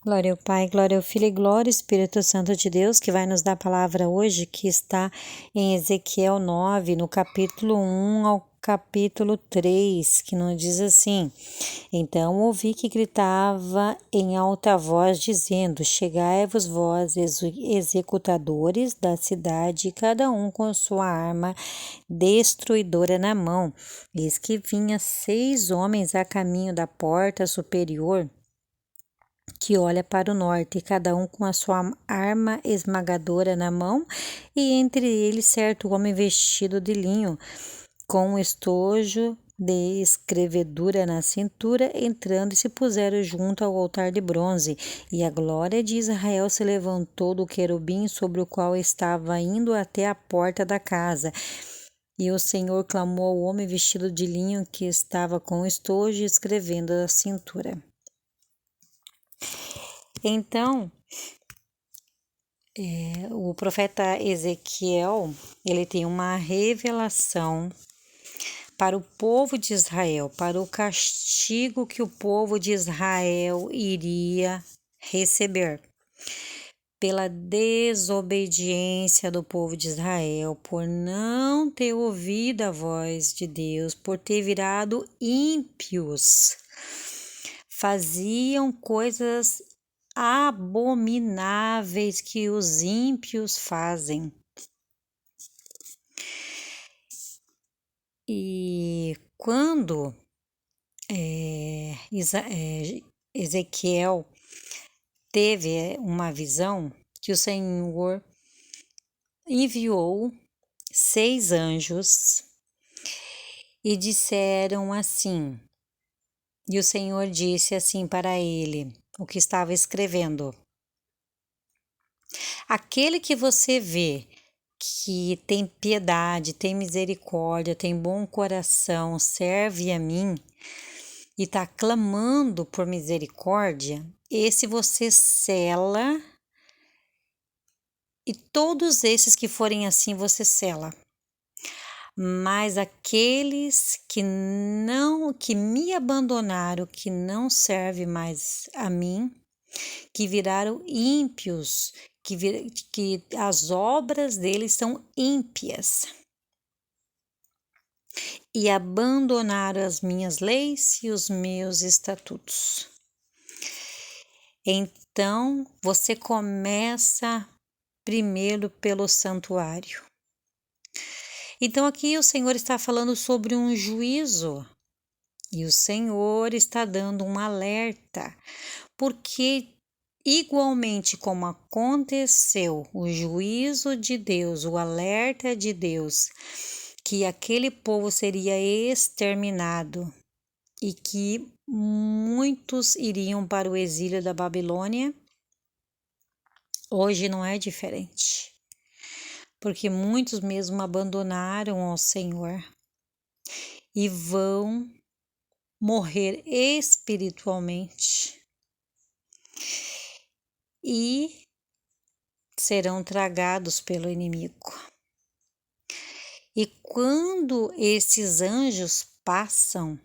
Glória ao Pai, glória ao Filho e glória ao Espírito Santo de Deus, que vai nos dar a palavra hoje, que está em Ezequiel 9, no capítulo 1 ao capítulo 3, que nos diz assim: Então ouvi que gritava em alta voz, dizendo: Chegai-vos vós, executadores da cidade, cada um com sua arma destruidora na mão. Eis que vinha 6 homens a caminho da porta superior, que olha para o norte, cada um com a sua arma esmagadora na mão, e entre eles certo homem vestido de linho, com um estojo de escrevedura na cintura, entrando e se puseram junto ao altar de bronze. E a glória de Israel se levantou do querubim sobre o qual estava indo até a porta da casa. E o Senhor clamou ao homem vestido de linho que estava com o estojo escrevendo na cintura. Então, o profeta Ezequiel, ele tem uma revelação para o povo de Israel, para o castigo que o povo de Israel iria receber pela desobediência do povo de Israel, por não ter ouvido a voz de Deus, por ter virado ímpios. Faziam coisas abomináveis que os ímpios fazem. E quando Ezequiel teve uma visão, que o Senhor enviou 6 anjos e disseram assim, e o Senhor disse assim para ele, o que estava escrevendo: aquele que você vê que tem piedade, tem misericórdia, tem bom coração, serve a mim e está clamando por misericórdia, esse você sela, e todos esses que forem assim você sela. Mas aqueles que me abandonaram, que não servem mais a mim, que viraram ímpios, que as obras deles são ímpias e abandonaram as minhas leis e os meus estatutos. Então, você começa primeiro pelo santuário. Então, aqui o Senhor está falando sobre um juízo e o Senhor está dando um alerta, porque igualmente como aconteceu o juízo de Deus, o alerta de Deus, que aquele povo seria exterminado e que muitos iriam para o exílio da Babilônia, hoje não é diferente, porque muitos mesmo abandonaram ao Senhor e vão morrer espiritualmente e serão tragados pelo inimigo. E quando esses anjos passam,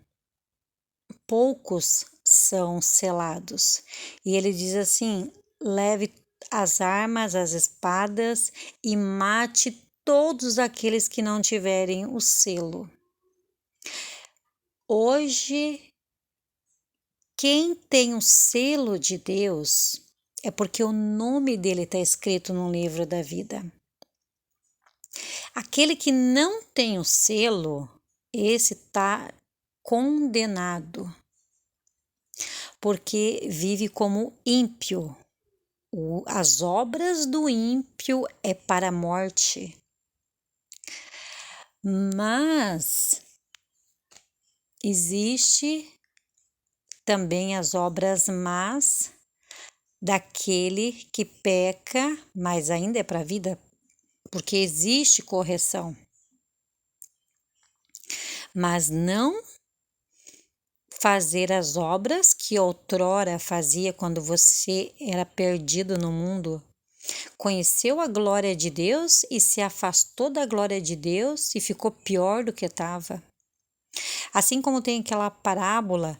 poucos são selados. E ele diz assim: leve as armas, as espadas e mate todos aqueles que não tiverem o selo. Hoje, quem tem o selo de Deus é porque o nome dele está escrito no livro da vida. Aquele que não tem o selo, esse está condenado, porque vive como ímpio. As obras do ímpio é para a morte. Mas existe também as obras más daquele que peca, mas ainda é para a vida, porque existe correção. Mas não fazer as obras que outrora fazia quando você era perdido no mundo. Conheceu a glória de Deus e se afastou da glória de Deus e ficou pior do que estava. Assim como tem aquela parábola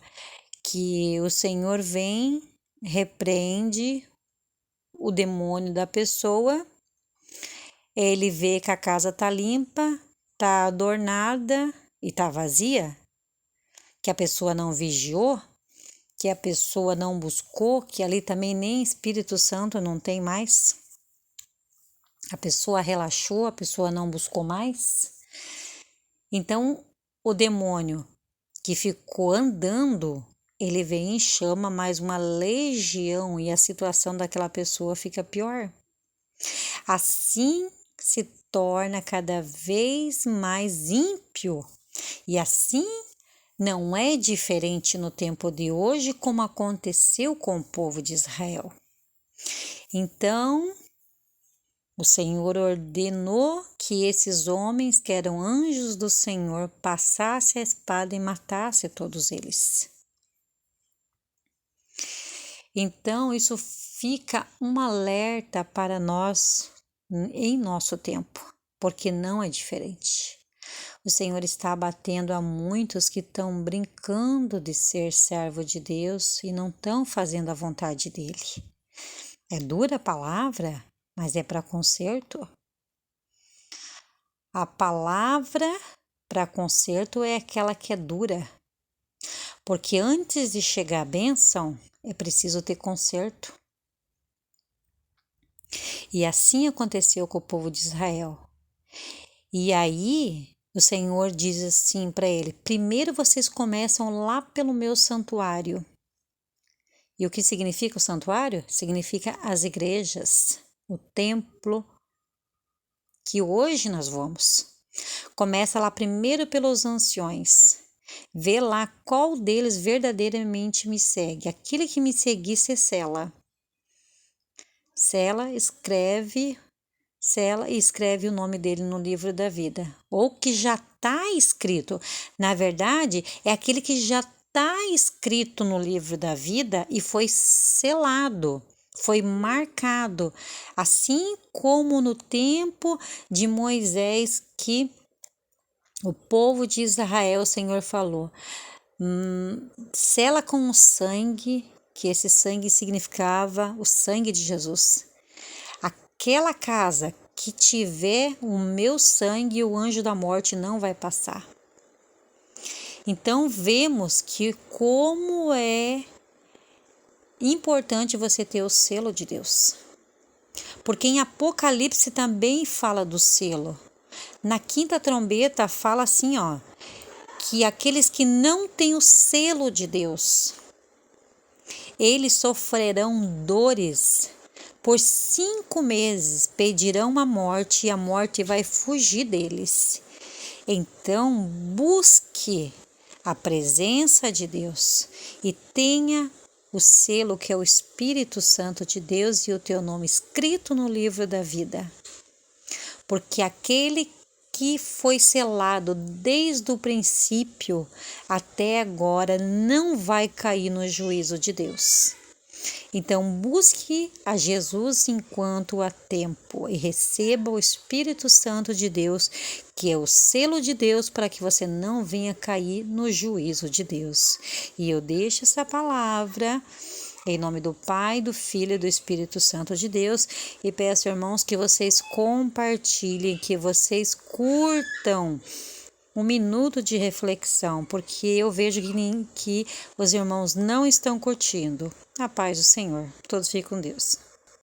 que o Senhor vem repreende o demônio da pessoa. Ele vê que a casa tá limpa, tá adornada e tá vazia, que a pessoa não vigiou, que a pessoa não buscou, que ali também nem Espírito Santo não tem mais. A pessoa relaxou, a pessoa não buscou mais. Então, o demônio que ficou andando, ele vem e chama mais uma legião e a situação daquela pessoa fica pior. Assim se torna cada vez mais ímpio. E assim não é diferente no tempo de hoje, como aconteceu com o povo de Israel. Então, o Senhor ordenou que esses homens, que eram anjos do Senhor, passassem a espada e matassem todos eles. Então, isso fica um alerta para nós em nosso tempo, porque não é diferente. O Senhor está abatendo a muitos que estão brincando de ser servo de Deus e não estão fazendo a vontade dele. É dura a palavra, mas é para conserto. A palavra para conserto é aquela que é dura, porque antes de chegar a bênção, é preciso ter conserto. E assim aconteceu com o povo de Israel. E aí, o Senhor diz assim para ele: primeiro vocês começam lá pelo meu santuário. E o que significa o santuário? Significa as igrejas, o templo que hoje nós vamos. Começa lá primeiro pelos anciões. Vê lá qual deles verdadeiramente me segue. Aquele que me seguir, se sela. Sela e escreve o nome dele no livro da vida. Ou que já está escrito. Na verdade, é aquele que já está escrito no livro da vida e foi selado, foi marcado. Assim como no tempo de Moisés, que o povo de Israel, o Senhor falou, sela com o sangue, que esse sangue significava o sangue de Jesus. Aquela casa que tiver o meu sangue, o anjo da morte não vai passar. Então vemos que como é importante você ter o selo de Deus. Porque em Apocalipse também fala do selo. Na quinta trombeta fala assim, que aqueles que não têm o selo de Deus, eles sofrerão dores por 5 meses, pedirão a morte e a morte vai fugir deles. Então, busque a presença de Deus e tenha o selo que é o Espírito Santo de Deus e o teu nome escrito no livro da vida. Porque aquele que foi selado desde o princípio até agora não vai cair no juízo de Deus. Então, busque a Jesus enquanto há tempo e receba o Espírito Santo de Deus, que é o selo de Deus, para que você não venha cair no juízo de Deus. E eu deixo essa palavra em nome do Pai, do Filho e do Espírito Santo de Deus e peço, irmãos, que vocês compartilhem, que vocês curtam um minuto de reflexão, porque eu vejo que os irmãos não estão curtindo. A paz do Senhor. Todos fiquem com Deus.